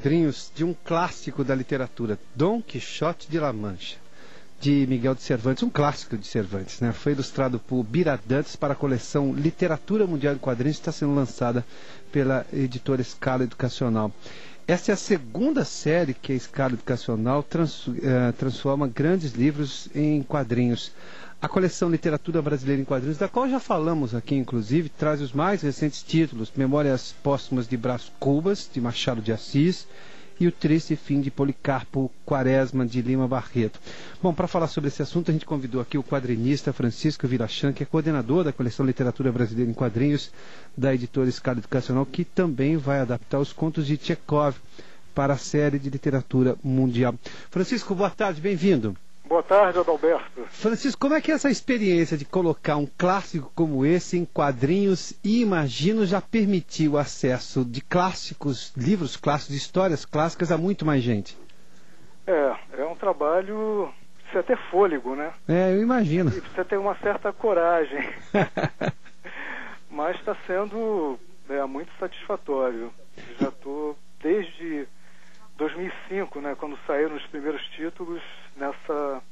Quadrinhos de um clássico da literatura, Dom Quixote de La Mancha, de Miguel de Cervantes, um clássico de Cervantes, né? Foi ilustrado por Biradantes para a coleção Literatura Mundial de Quadrinhos, que está sendo lançada pela editora Scala Educacional. Essa é a segunda série que a Scala Educacional transforma grandes livros em quadrinhos. A coleção Literatura Brasileira em Quadrinhos, da qual já falamos aqui, inclusive, traz os mais recentes títulos: Memórias Póstumas de Brás Cubas, de Machado de Assis, e O Triste Fim de Policarpo Quaresma, de Lima Barreto. Bom, para falar sobre esse assunto, a gente convidou aqui o quadrinista Francisco Vilachan, que é coordenador da coleção Literatura Brasileira em Quadrinhos, da editora Scala Educacional, que também vai adaptar os contos de Tchekov para a série de literatura mundial. Francisco, boa tarde, bem-vindo. Boa tarde, Adalberto. Francisco, como é que é essa experiência de colocar um clássico como esse em quadrinhos e, imagino, já permitiu o acesso de clássicos, livros clássicos, histórias clássicas a muito mais gente? É um trabalho, precisa ter fôlego, né? Eu imagino. E precisa ter uma certa coragem. Mas está sendo muito satisfatório. Já estou desde 2005, né, quando saíram os primeiros títulos, nessa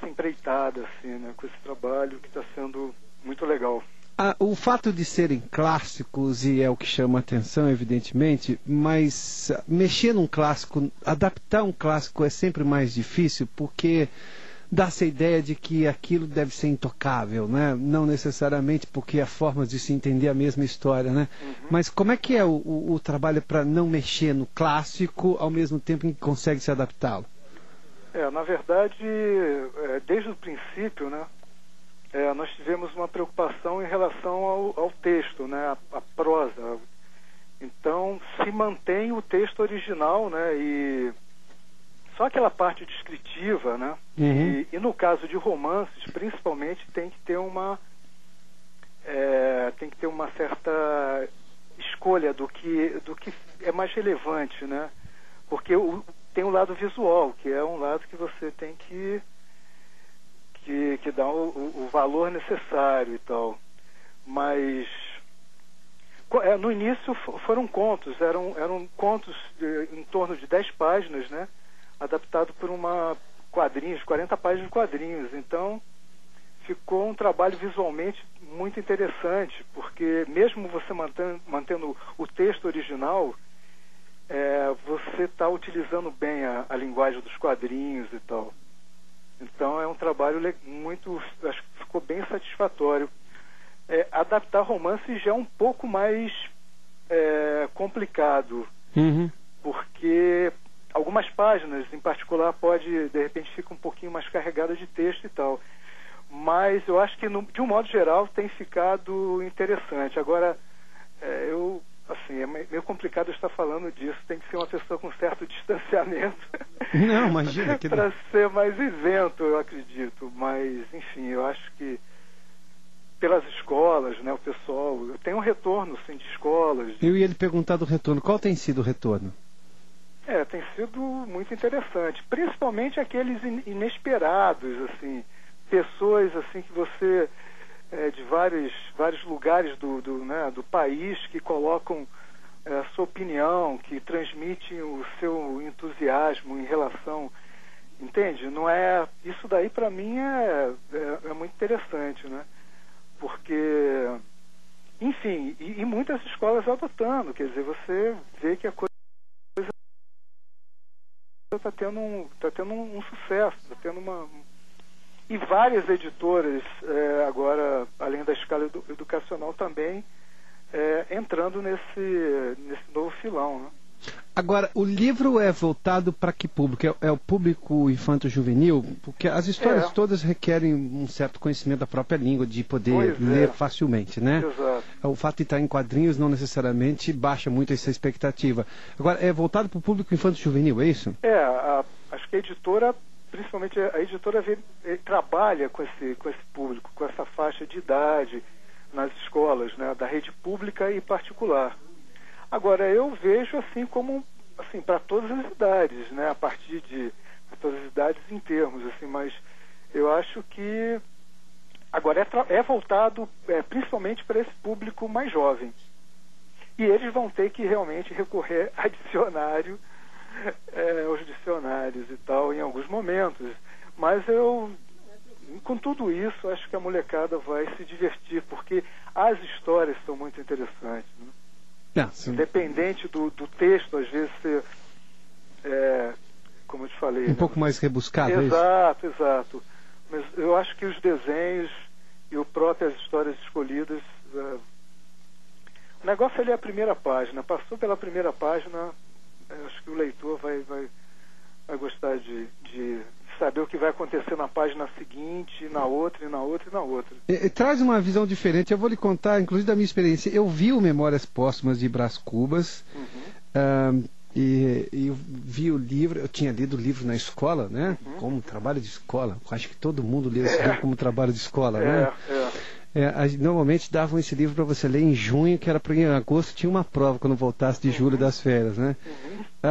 empreitada, assim, né, com esse trabalho que está sendo muito legal. O fato de serem clássicos, e é o que chama a atenção, evidentemente, mas mexer num clássico, adaptar um clássico é sempre mais difícil, porque dá-se a ideia de que aquilo deve ser intocável, né? Não necessariamente porque há formas de se entender a mesma história, né? Uhum. Mas como é que é o trabalho para não mexer no clássico ao mesmo tempo em que consegue se adaptá-lo? Na verdade, desde o princípio, né, nós tivemos uma preocupação em relação ao texto, né, a prosa. Então, se mantém o texto original, né, e só aquela parte descritiva, né? Uhum. E no caso de romances, principalmente, tem que ter uma certa escolha do que é mais relevante, né? Porque tem o lado visual, que é um lado que você tem que dar o valor necessário e tal. Mas no início foram contos, eram contos em torno de 10 páginas, né? Adaptado por 40 páginas de quadrinhos. Então, ficou um trabalho visualmente muito interessante, porque mesmo você mantendo o texto original, você está utilizando bem a linguagem dos quadrinhos e tal. Então, é um trabalho acho que ficou bem satisfatório. Adaptar romances já é um pouco mais complicado, uhum, porque algumas páginas, em particular, de repente, fica um pouquinho mais carregada de texto e tal. Mas eu acho que, de um modo geral, tem ficado interessante. Agora, é meio complicado estar falando disso. Tem que ser uma pessoa com certo distanciamento. Não, imagina. Para ser mais isento, eu acredito. Mas, enfim, eu acho que pelas escolas, né, o pessoal... Tem um retorno, sim, de escolas. Eu ia lhe perguntar do retorno. Qual tem sido o retorno? Tem sido muito interessante, principalmente aqueles inesperados, assim, pessoas assim que você de vários lugares do país que colocam a sua opinião, que transmitem o seu entusiasmo em relação, entende? Não isso daí para mim é muito interessante, né? Porque, enfim, e muitas escolas adotando, quer dizer, você vê que a coisa está tendo um sucesso, está tendo e várias editoras agora, além da Scala Educacional, também entrando nesse novo filão, né? Agora, o livro é voltado para que público? É o público infanto-juvenil? Porque as histórias todas requerem um certo conhecimento da própria língua, de poder ler facilmente, né? Exato. O fato de estar em quadrinhos não necessariamente baixa muito essa expectativa. Agora, é voltado para o público infanto-juvenil, é isso? Acho que a editora, principalmente a editora, trabalha com esse público, com essa faixa de idade nas escolas, né? Da rede pública e particular. Agora, eu vejo assim como para todas as idades, né? A partir de todas as idades em termos, assim, mas eu acho que agora é voltado principalmente para esse público mais jovem. E eles vão ter que realmente recorrer a dicionário, aos dicionários e tal, em alguns momentos. Mas com tudo isso, acho que a molecada vai se divertir, porque as histórias são muito interessantes, né? Independente do texto, às vezes ser, como eu te falei... Um pouco mais rebuscado. Exato, exato. Mas eu acho que os desenhos e as próprias histórias escolhidas... o negócio ali é a primeira página. Passou pela primeira página, acho que o leitor vai gostar de saber o que vai acontecer na página seguinte, na outra, e na outra, e na outra. Traz uma visão diferente. Eu vou lhe contar, inclusive, da minha experiência. Eu vi o Memórias Póstumas de Brás Cubas, e eu vi o livro, eu tinha lido o livro na escola, né? Como trabalho de escola. Acho que todo mundo lê esse livro como trabalho de escola, né? Normalmente davam esse livro para você ler em junho, que era porque em agosto tinha uma prova quando voltasse de julho das férias, né?